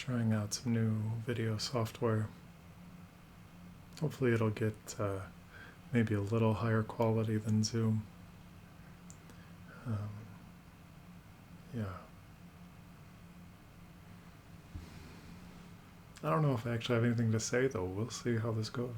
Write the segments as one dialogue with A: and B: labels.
A: trying out some new video software. Hopefully it'll get maybe a little higher quality than Zoom. Yeah. I don't know if I actually have anything to say, though. We'll see how this goes.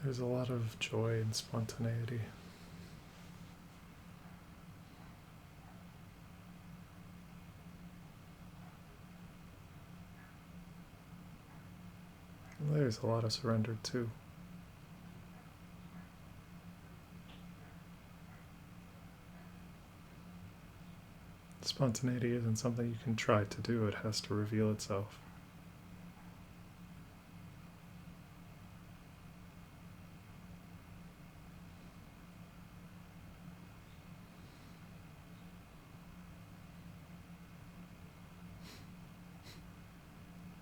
A: There's a lot of joy in spontaneity. And there's a lot of surrender too. Spontaneity isn't something you can try to do, it has to reveal itself.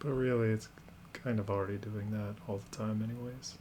A: But really, it's kind of already doing that all the time anyways.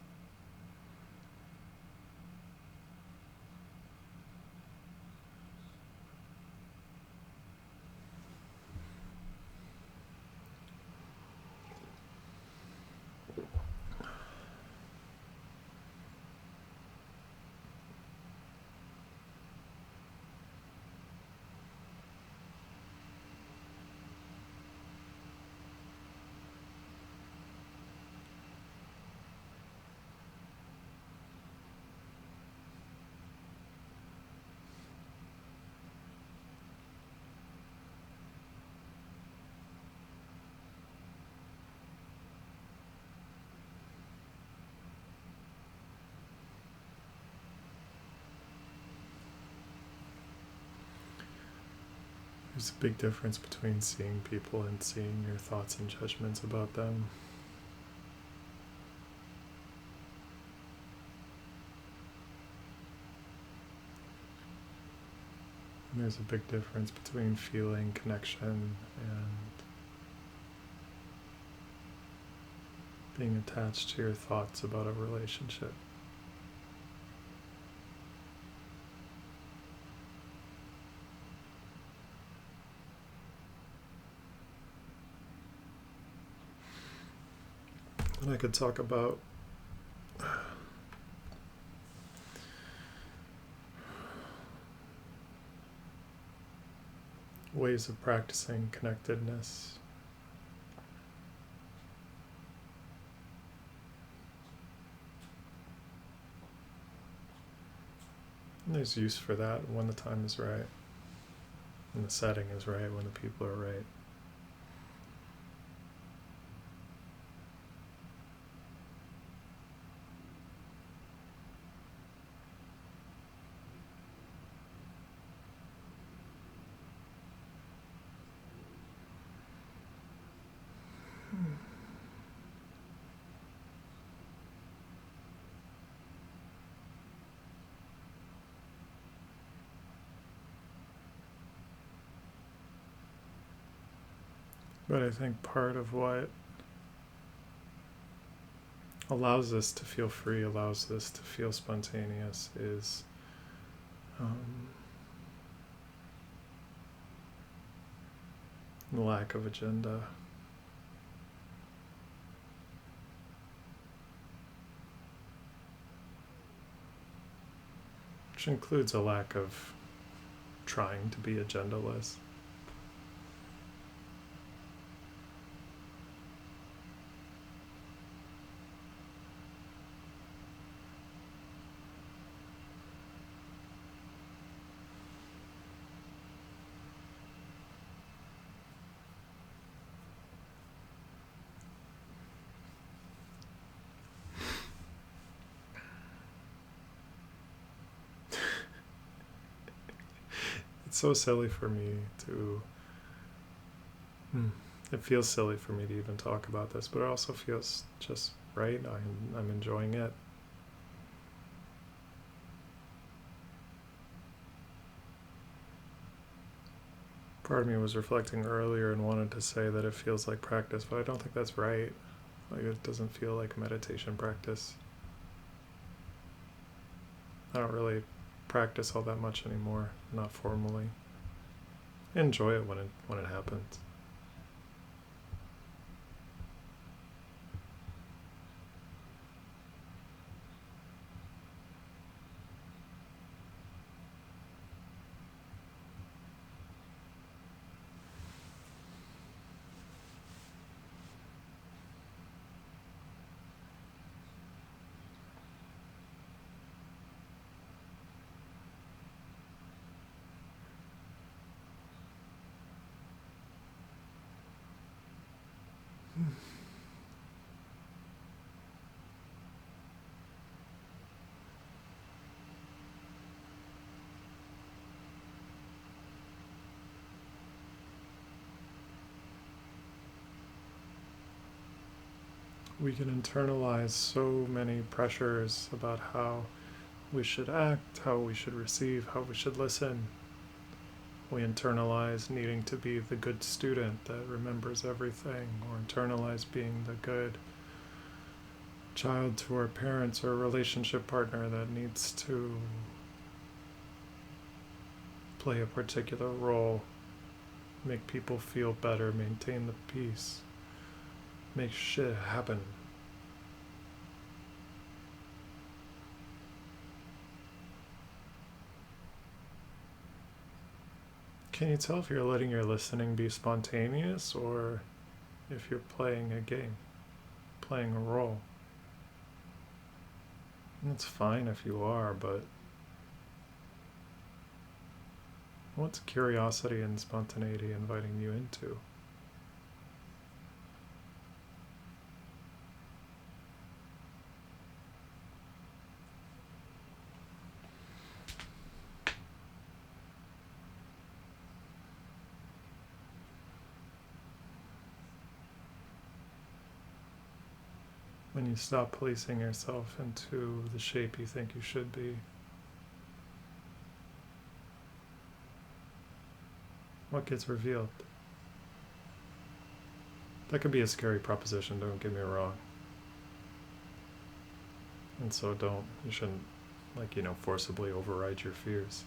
A: There's a big difference between seeing people and seeing your thoughts and judgments about them. And there's a big difference between feeling connection and being attached to your thoughts about a relationship. And I could talk about ways of practicing connectedness. And there's use for that when the time is right, when the setting is right, when the people are right. But I think part of what allows us to feel free, allows us to feel spontaneous is the lack of agenda. Which includes a lack of trying to be agendaless. so silly for me to. It feels silly for me to even talk about this, but it also feels just right. I'm enjoying it. Part of me was reflecting earlier and wanted to say that it feels like practice, but I don't think that's right. Like, it doesn't feel like meditation practice. I don't really practice all that much anymore, not formally. I enjoy it when it happens. We can internalize so many pressures about how we should act, how we should receive, how we should listen. We internalize needing to be the good student that remembers everything, or internalize being the good child to our parents or relationship partner that needs to play a particular role, make people feel better, maintain the peace, make shit happen. Can you tell if you're letting your listening be spontaneous or if you're playing a game, playing a role? And it's fine if you are, but what's curiosity and spontaneity inviting you into? When you stop policing yourself into the shape you think you should be, what gets revealed? That could be a scary proposition, don't get me wrong. And so you shouldn't, forcibly override your fears.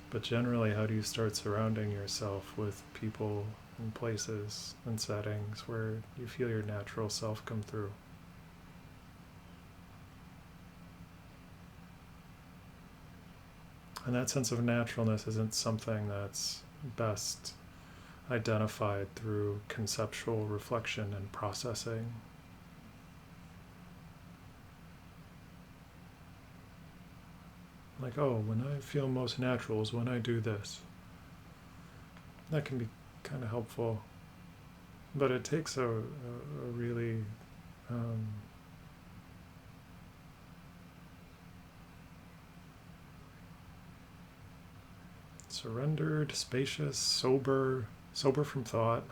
A: But generally, how do you start surrounding yourself with people and places and settings where you feel your natural self come through? And that sense of naturalness isn't something that's best identified through conceptual reflection and processing. Like, oh, when I feel most natural is when I do this. That can be kind of helpful. But it takes a really surrendered, spacious, sober from thought,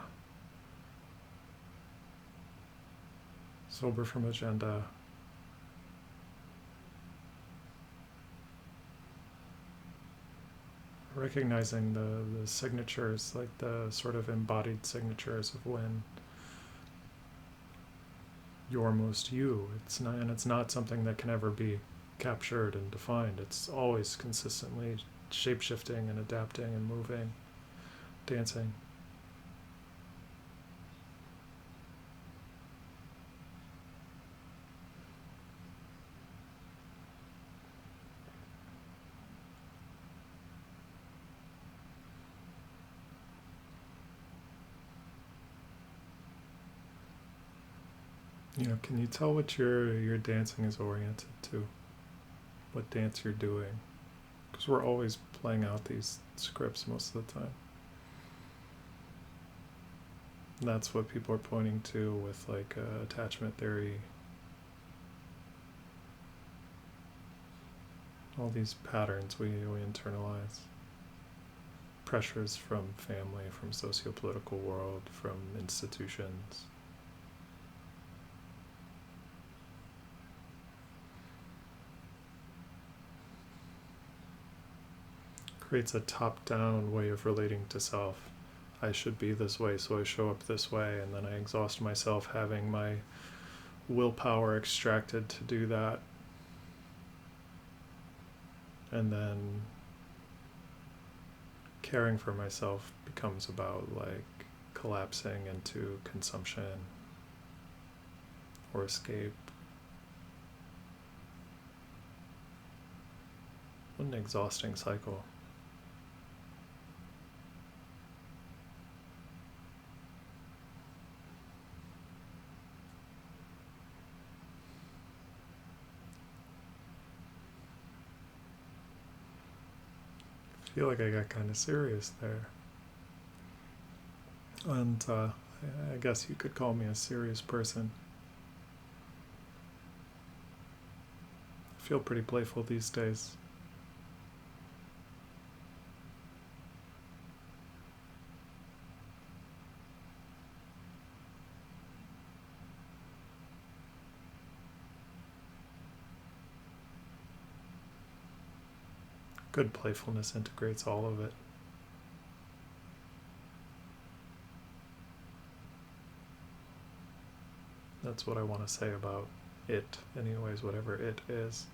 A: sober from agenda. Recognizing the signatures, like the sort of embodied signatures of when you're most you. It's not something that can ever be captured and defined. It's always consistently shape-shifting and adapting and moving, dancing. Can you tell what your dancing is oriented to? What dance you're doing? Because we're always playing out these scripts most of the time. And that's what people are pointing to with attachment theory. All these patterns we internalize. Pressures from family, from socio-political world, from institutions. Creates a top-down way of relating to self. I should be this way, so I show up this way, and then I exhaust myself having my willpower extracted to do that. And then caring for myself becomes about like collapsing into consumption or escape. What an exhausting cycle. I feel like I got kind of serious there. And I guess you could call me a serious person. I feel pretty playful these days. Good playfulness integrates all of it. That's what I want to say about it, anyways, whatever it is.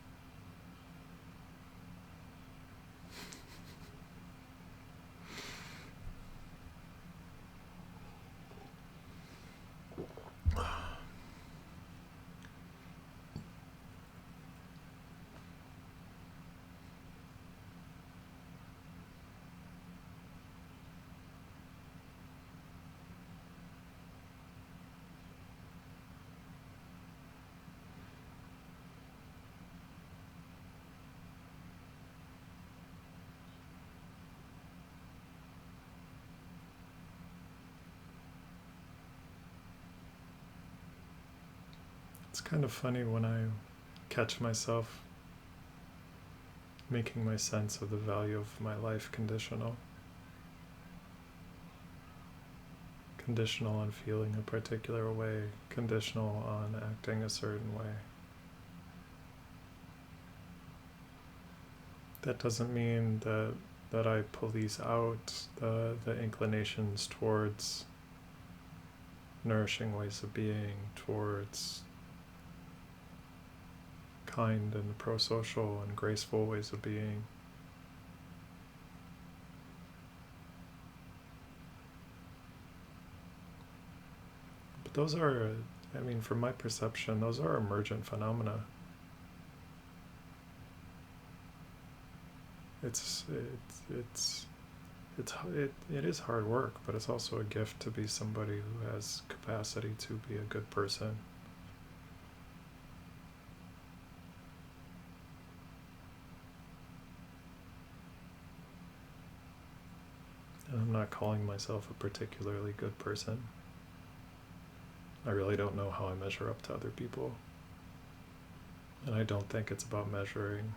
A: It's kind of funny when I catch myself making my sense of the value of my life conditional. Conditional on feeling a particular way, conditional on acting a certain way. That doesn't mean that I police out the inclinations towards nourishing ways of being, towards kind and pro-social and graceful ways of being. But those are, I mean, from my perception, those are emergent phenomena. It is hard work, but it's also a gift to be somebody who has capacity to be a good person. And I'm not calling myself a particularly good person. I really don't know how I measure up to other people. And I don't think it's about measuring.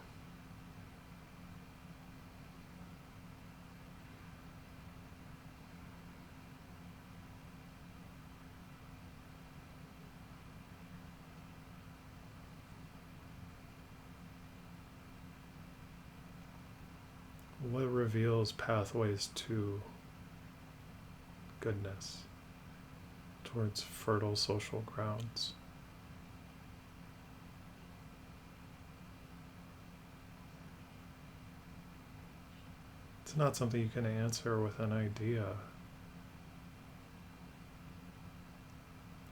A: What reveals pathways to goodness, towards fertile social grounds? It's not something you can answer with an idea.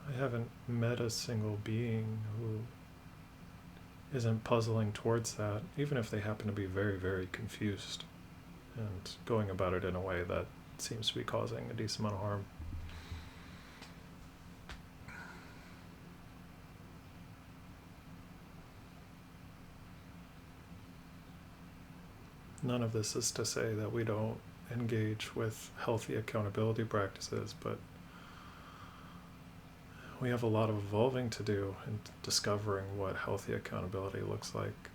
A: I haven't met a single being who isn't puzzling towards that, even if they happen to be very, very confused and going about it in a way that seems to be causing a decent amount of harm. None of this is to say that we don't engage with healthy accountability practices, but we have a lot of evolving to do in discovering what healthy accountability looks like.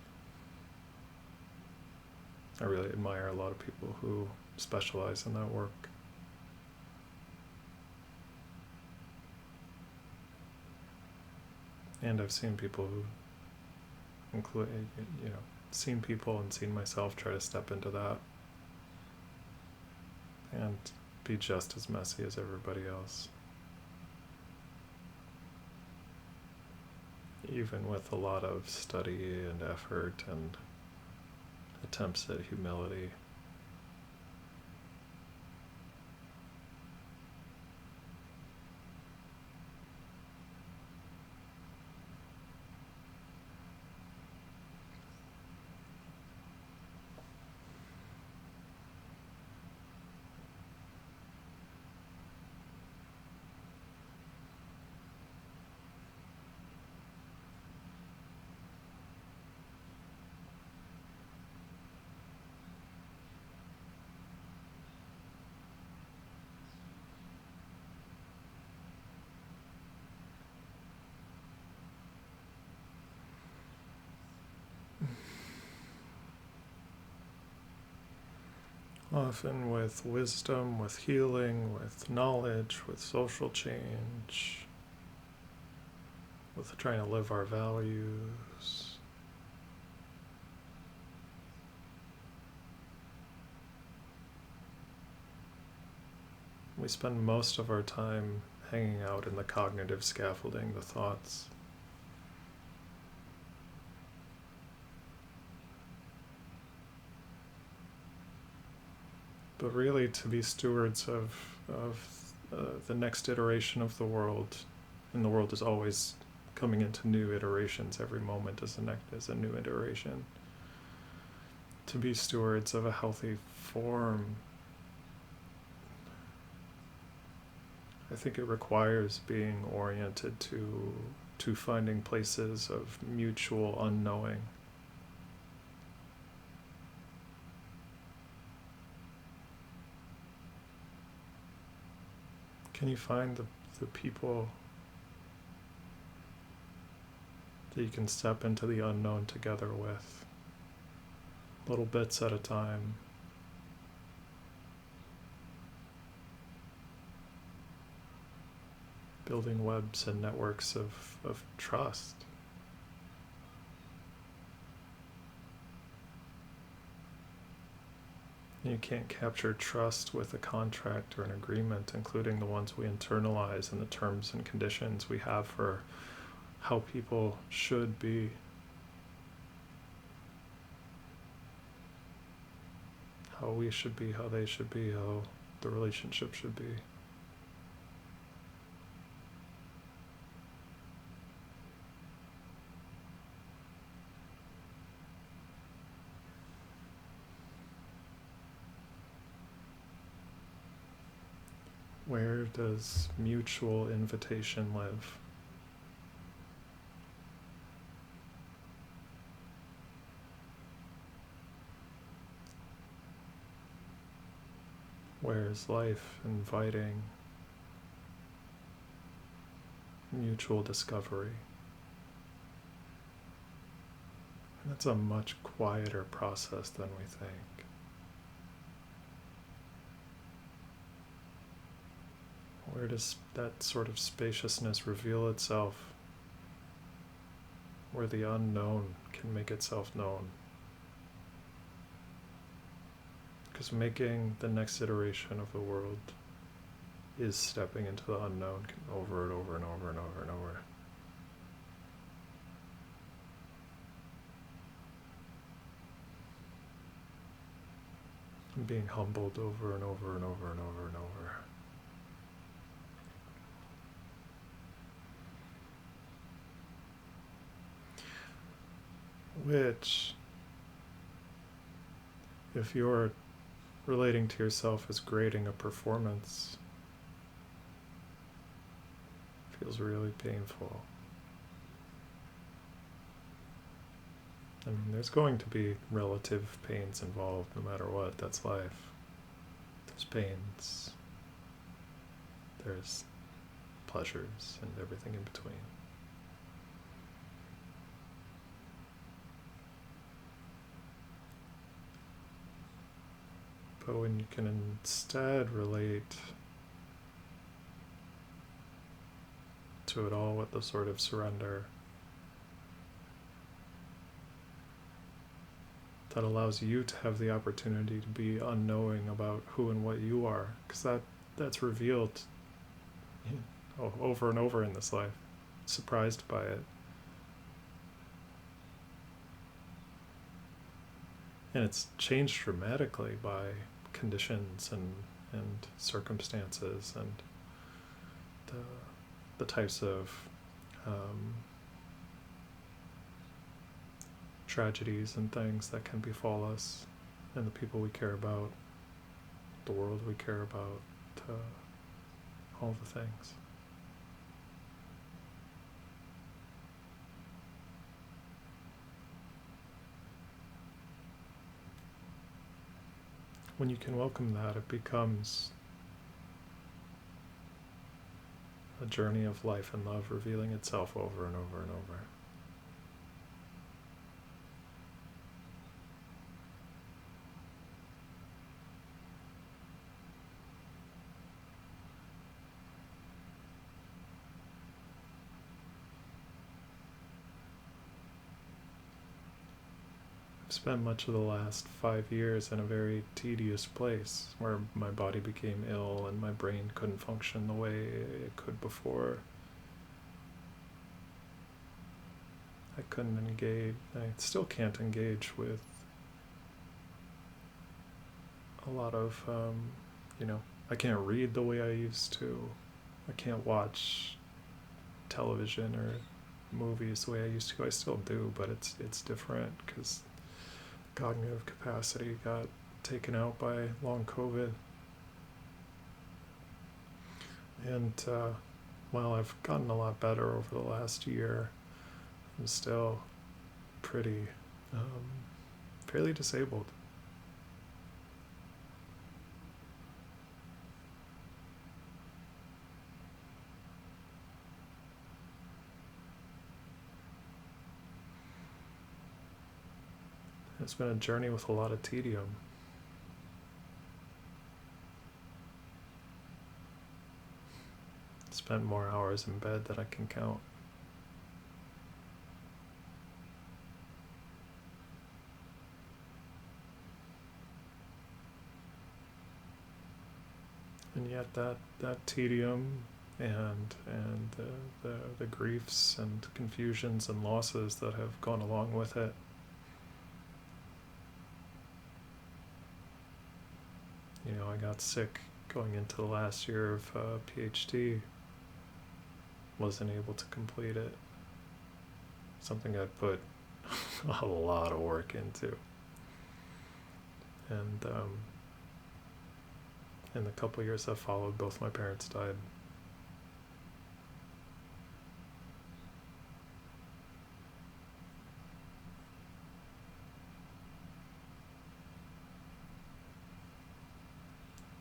A: I really admire a lot of people who specialize in that work. And I've seen people who seen people and seen myself try to step into that and be just as messy as everybody else. Even with a lot of study and effort and attempts at humility. Often with wisdom, with healing, with knowledge, with social change, with trying to live our values. We spend most of our time hanging out in the cognitive scaffolding, the thoughts. But really, to be stewards of the next iteration of the world, and the world is always coming into new iterations. Every moment is a new iteration. To be stewards of a healthy form, I think it requires being oriented to finding places of mutual unknowing. Can you find the people that you can step into the unknown together with, little bits at a time? Building webs and networks of trust. You can't capture trust with a contract or an agreement, including the ones we internalize and the terms and conditions we have for how people should be. How we should be, how they should be, how the relationship should be. Where does mutual invitation live? Where is life inviting mutual discovery? And that's a much quieter process than we think. Where does that sort of spaciousness reveal itself? Where the unknown can make itself known. Because making the next iteration of the world is stepping into the unknown over and over and over and over and over. And being humbled over and over and over and over and over. Which, if you're relating to yourself as grading a performance, feels really painful. I mean, there's going to be relative pains involved no matter what. That's life. There's pains. There's pleasures and everything in between. But when you can instead relate to it all with the sort of surrender that allows you to have the opportunity to be unknowing about who and what you are, because that's revealed over and over in this life, surprised by it. And it's changed dramatically by conditions and circumstances and the types of tragedies and things that can befall us and the people we care about, the world we care about, all the things. When you can welcome that, it becomes a journey of life and love revealing itself over and over and over. I've spent much of the last 5 years in a very tedious place where my body became ill and my brain couldn't function the way it could before. I couldn't engage, I still can't engage with a lot of, I can't read the way I used to. I can't watch television or movies the way I used to. I still do, but it's different because cognitive capacity got taken out by long COVID. And while I've gotten a lot better over the last year, I'm still pretty fairly disabled. It's been a journey with a lot of tedium. Spent more hours in bed than I can count. And yet that tedium and the griefs and confusions and losses that have gone along with it, I got sick going into the last year of PhD. Wasn't able to complete it. Something I put a lot of work into. And in the couple years that followed, both my parents died.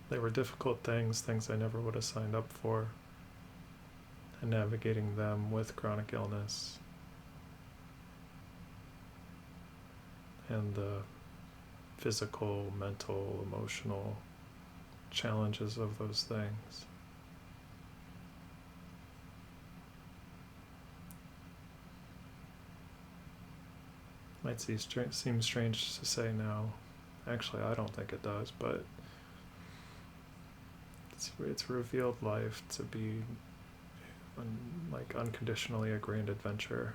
A: They were difficult things I never would have signed up for. And navigating them with chronic illness and the physical, mental, emotional challenges of those things. Might seem strange to say now. Actually, I don't think it does, but it's revealed life to be unconditionally a grand adventure.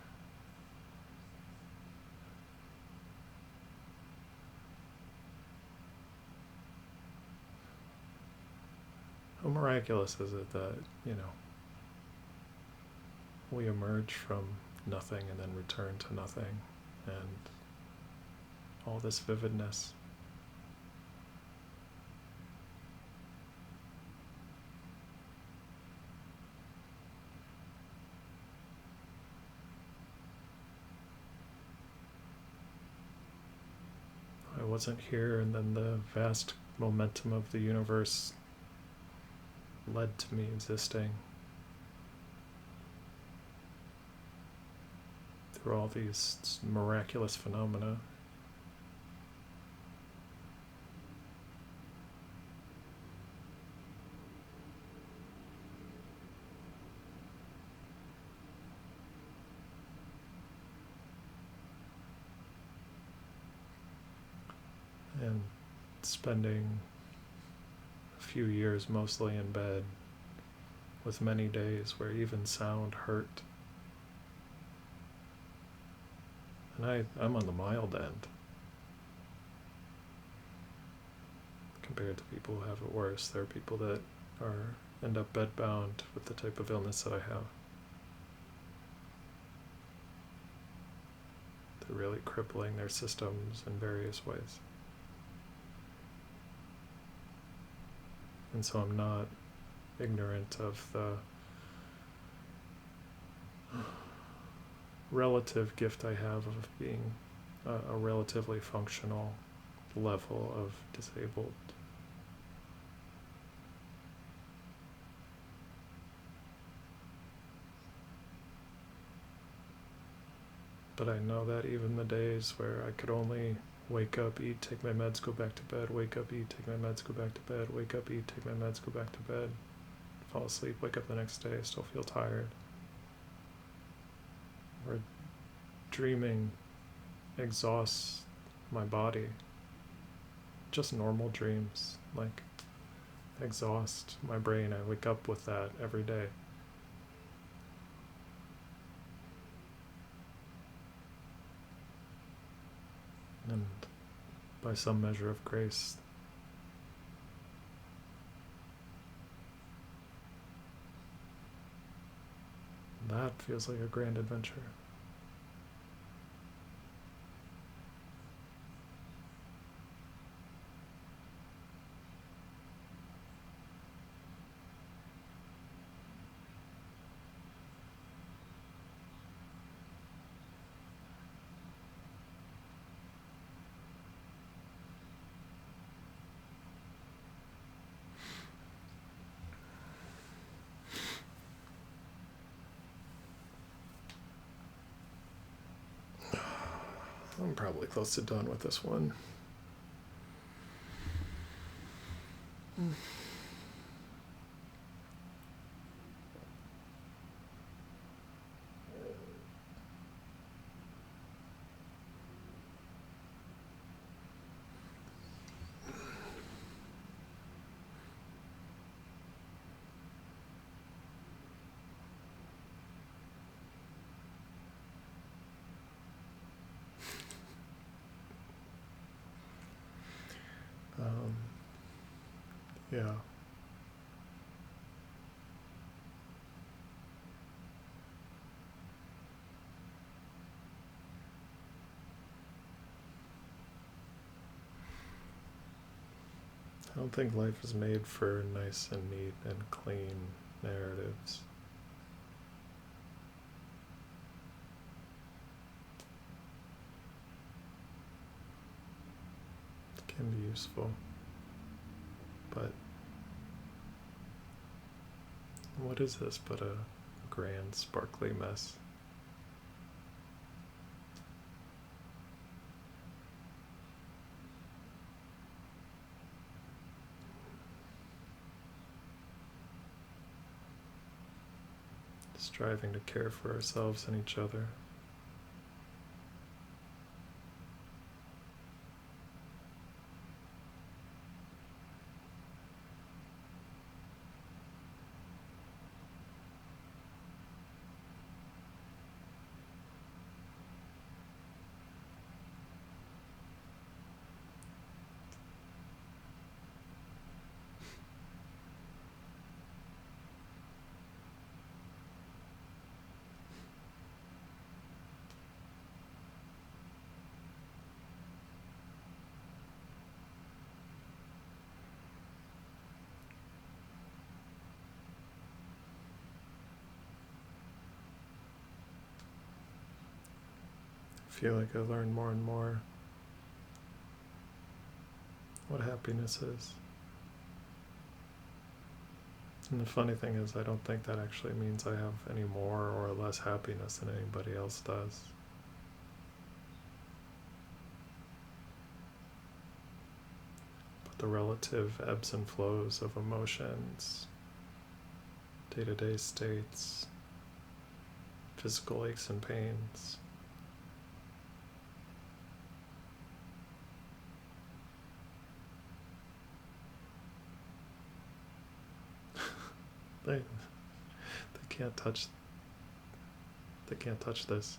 A: How miraculous is it that, we emerge from nothing and then return to nothing, and all this vividness. I wasn't here, and then the vast momentum of the universe led to me existing through all these miraculous phenomena. and spending a few years mostly in bed, with many days where even sound hurt. And I'm on the mild end compared to people who have it worse. There are people that end up bedbound with the type of illness that I have. They're really crippling their systems in various ways. And so I'm not ignorant of the relative gift I have of being a relatively functional level of disabled. But I know that even the days where I could only wake up, eat, take my meds, go back to bed, wake up, eat, take my meds, go back to bed, wake up, eat, take my meds, go back to bed, fall asleep, wake up the next day, still feel tired. Or dreaming exhausts my body. Just normal dreams, like, exhaust my brain. I wake up with that every day. And by some measure of grace, that feels like a grand adventure. I'm probably close to done with this one. Yeah. I don't think life is made for nice and neat and clean narratives. It can be useful, but what is this but a grand, sparkly mess? Striving to care for ourselves and each other. I feel like I learn more and more what happiness is. And the funny thing is, I don't think that actually means I have any more or less happiness than anybody else does. But the relative ebbs and flows of emotions, day-to-day states, physical aches and pains, They can't touch. They can't touch this.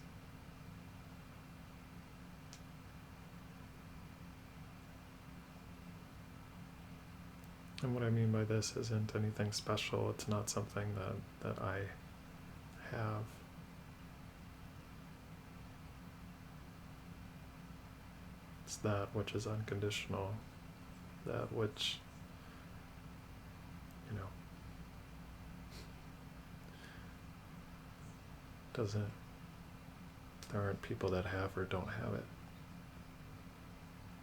A: And what I mean by this isn't anything special. It's not something that I have. It's that which is unconditional. That which, doesn't, there aren't people that have or don't have it.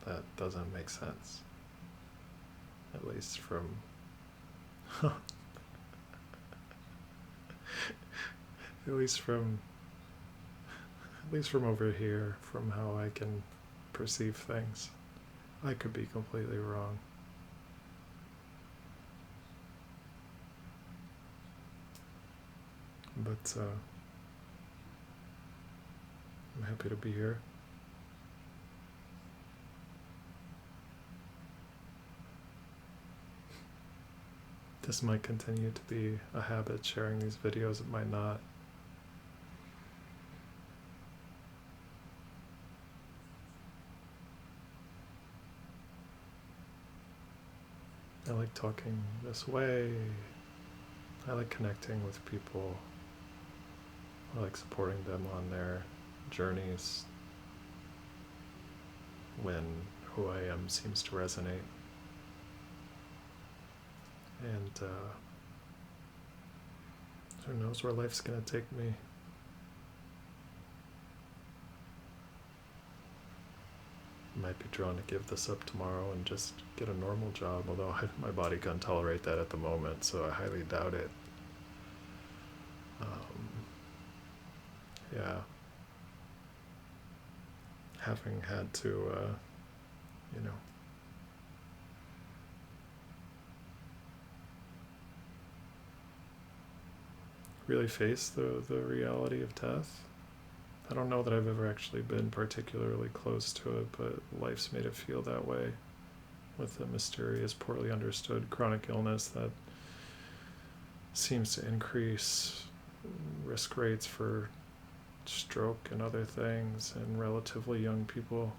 A: That doesn't make sense. At least from at least from over here, from how I can perceive things. I could be completely wrong. But I'm happy to be here. This might continue to be a habit, sharing these videos. It might not. I like talking this way. I like connecting with people. I like supporting them on their journeys when who I am seems to resonate. And who knows where life's going to take me. I might be drawn to give this up tomorrow and just get a normal job, although my body can't tolerate that at the moment, so I highly doubt it. Yeah. Having had to, really face the reality of death. I don't know that I've ever actually been particularly close to it, but life's made it feel that way, with a mysterious, poorly understood chronic illness that seems to increase risk rates for stroke and other things in relatively young people.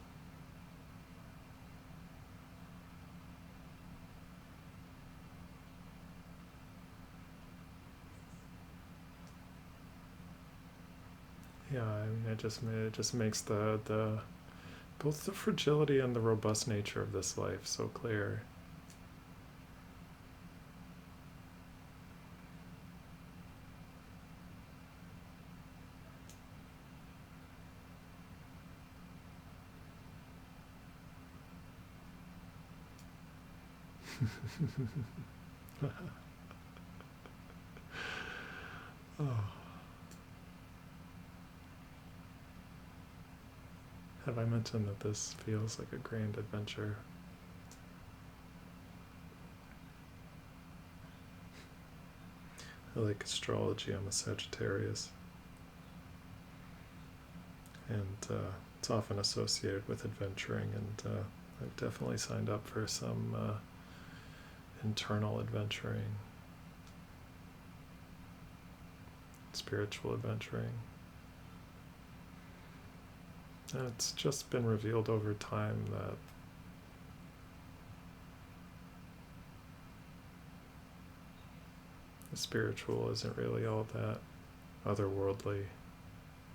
A: Yeah, I mean, it just makes the both the fragility and the robust nature of this life so clear. Oh. Have I mentioned that this feels like a grand adventure? I like astrology. I'm a Sagittarius. And it's often associated with adventuring, and I've definitely signed up for some internal adventuring, spiritual adventuring. And it's just been revealed over time that the spiritual isn't really all that otherworldly.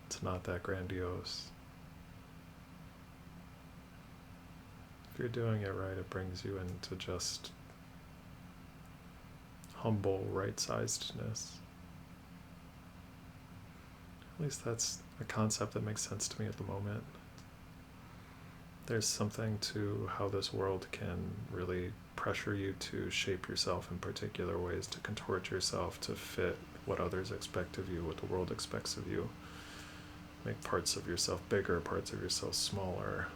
A: It's not that grandiose. If you're doing it right, it brings you into just humble right-sizedness. At least that's a concept that makes sense to me at the moment. There's something to how this world can really pressure you to shape yourself in particular ways, to contort yourself to fit what others expect of you, what the world expects of you. Make parts of yourself bigger, parts of yourself smaller,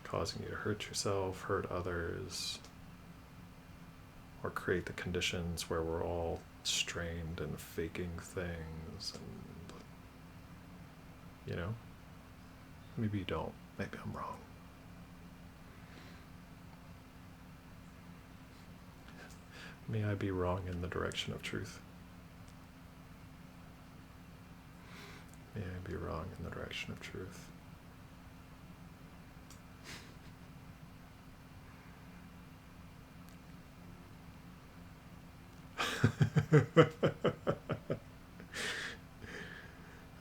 A: causing you to hurt yourself, hurt others, or create the conditions where we're all strained and faking things, and maybe you don't, maybe I'm wrong. May I be wrong in the direction of truth. May I be wrong in the direction of truth.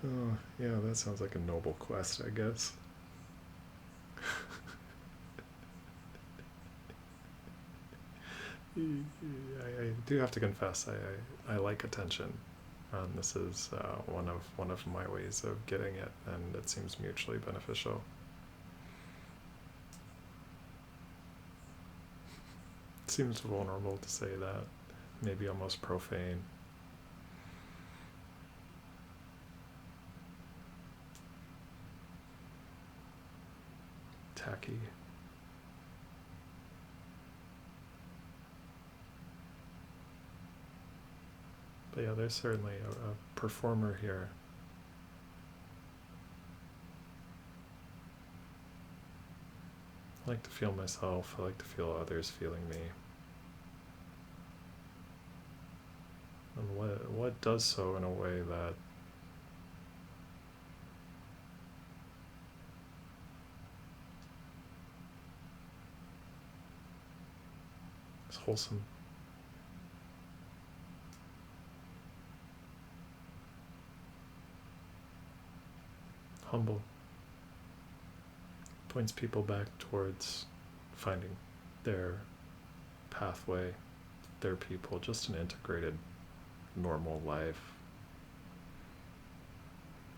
A: Oh, yeah, that sounds like a noble quest, I guess. I do have to confess, I like attention. This is one of my ways of getting it, and it seems mutually beneficial. It seems vulnerable to say that, maybe almost profane. Tacky. But yeah, there's certainly a performer here. I like to feel myself, I like to feel others feeling me. And what does so in a way that is wholesome. Humble. Points people back towards finding their pathway, their people, just an integrated, normal life.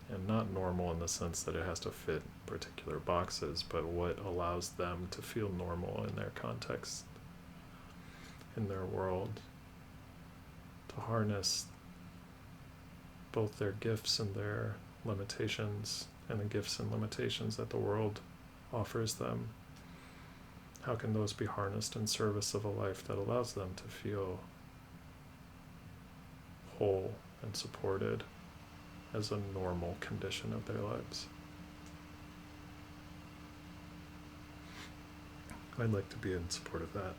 A: And not normal in the sense that it has to fit particular boxes, but what allows them to feel normal in their context, in their world, to harness both their gifts and their limitations, and the gifts and limitations that the world offers them. How can those be harnessed in service of a life that allows them to feel whole and supported as a normal condition of their lives? I'd like to be in support of that.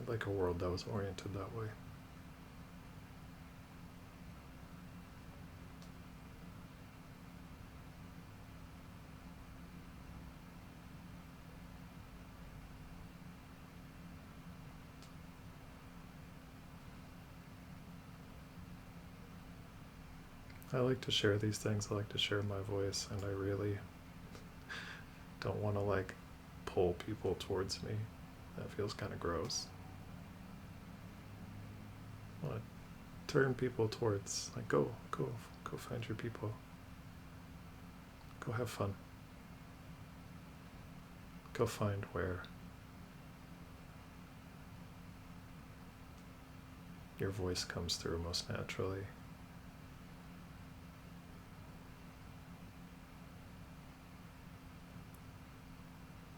A: I'd like a world that was oriented that way. I like to share these things, I like to share my voice, and I really don't want to pull people towards me. That feels kind of gross. I want to turn people towards, go find your people. Go have fun. Go find where your voice comes through most naturally.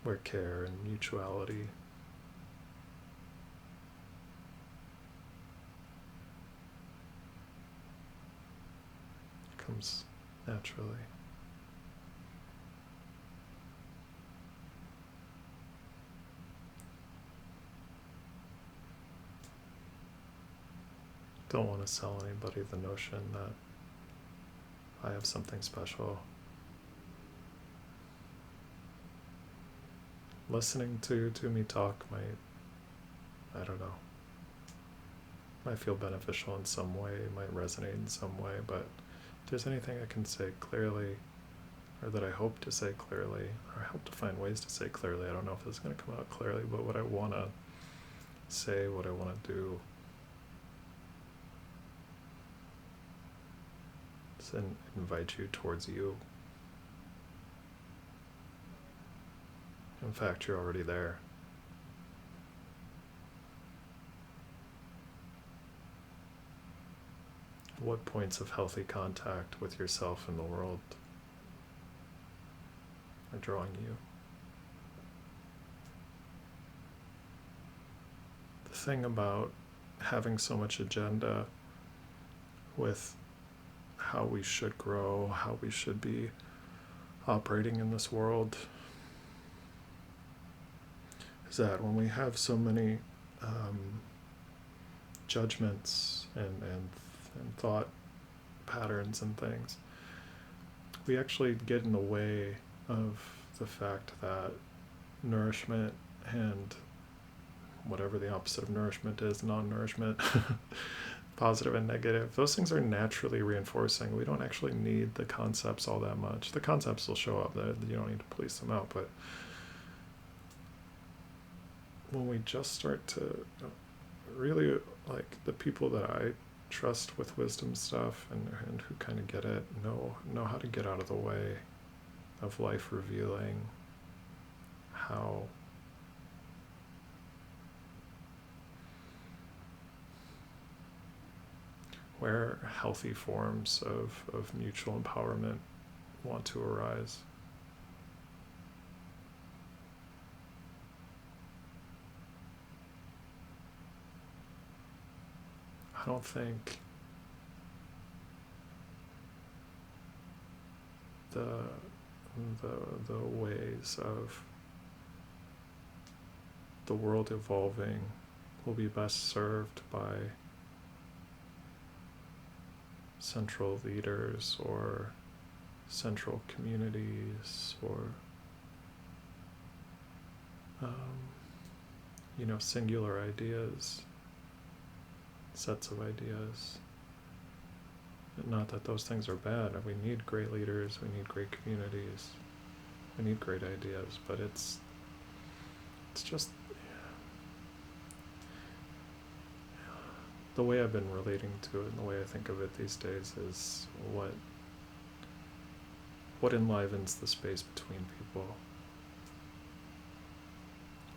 A: Where care and mutuality comes naturally. Don't want to sell anybody the notion that I have something special. Listening to me talk might feel beneficial in some way, might resonate in some way, but if there's anything I can say clearly, or that I hope to say clearly, or I hope to find ways to say clearly, I don't know if this is going to come out clearly, but what I want to say, what I want to do, is invite you towards you. In fact, you're already there. What points of healthy contact with yourself and the world are drawing you? The thing about having so much agenda with how we should grow, how we should be operating in this world, is that when we have so many judgments and thought patterns and things, we actually get in the way of the fact that nourishment and whatever the opposite of nourishment is, non-nourishment, positive and negative, those things are naturally reinforcing. We don't actually need the concepts all that much. The concepts will show up, that you don't need to police them out, but when we just start to really, like, the people that I trust with wisdom stuff and who kind of get it, know how to get out of the way of life revealing how where healthy forms of mutual empowerment want to arise. I don't think the ways of the world evolving will be best served by central leaders or central communities or singular ideas, sets of ideas. Not that those things are bad. We need great leaders, we need great communities, we need great ideas, but it's just the way I've been relating to it and the way I think of it these days is what enlivens the space between people,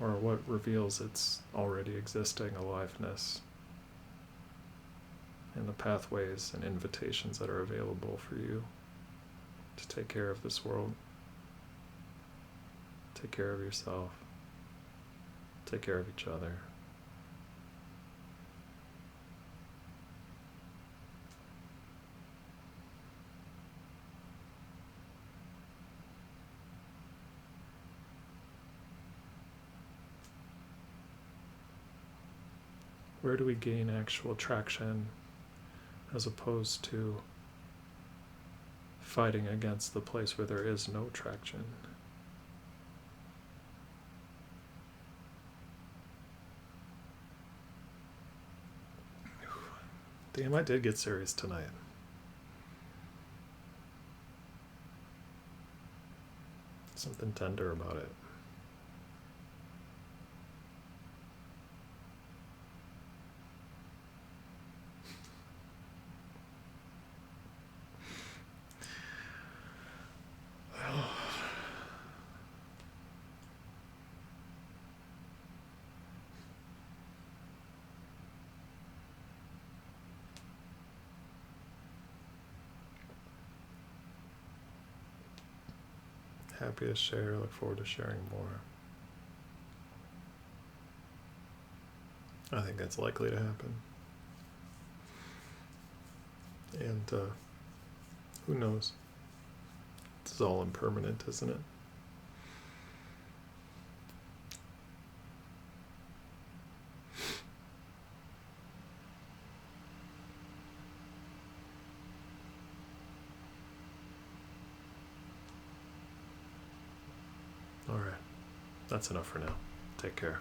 A: or what reveals its already existing aliveness and the pathways and invitations that are available for you to take care of this world, take care of yourself, take care of each other. Where do we gain actual traction as opposed to fighting against the place where there is no traction? Damn, I did get serious tonight. Something tender about it. Happy to share, look forward to sharing more. I think that's likely to happen. And who knows? It's all impermanent, isn't it? All right. That's enough for now. Take care.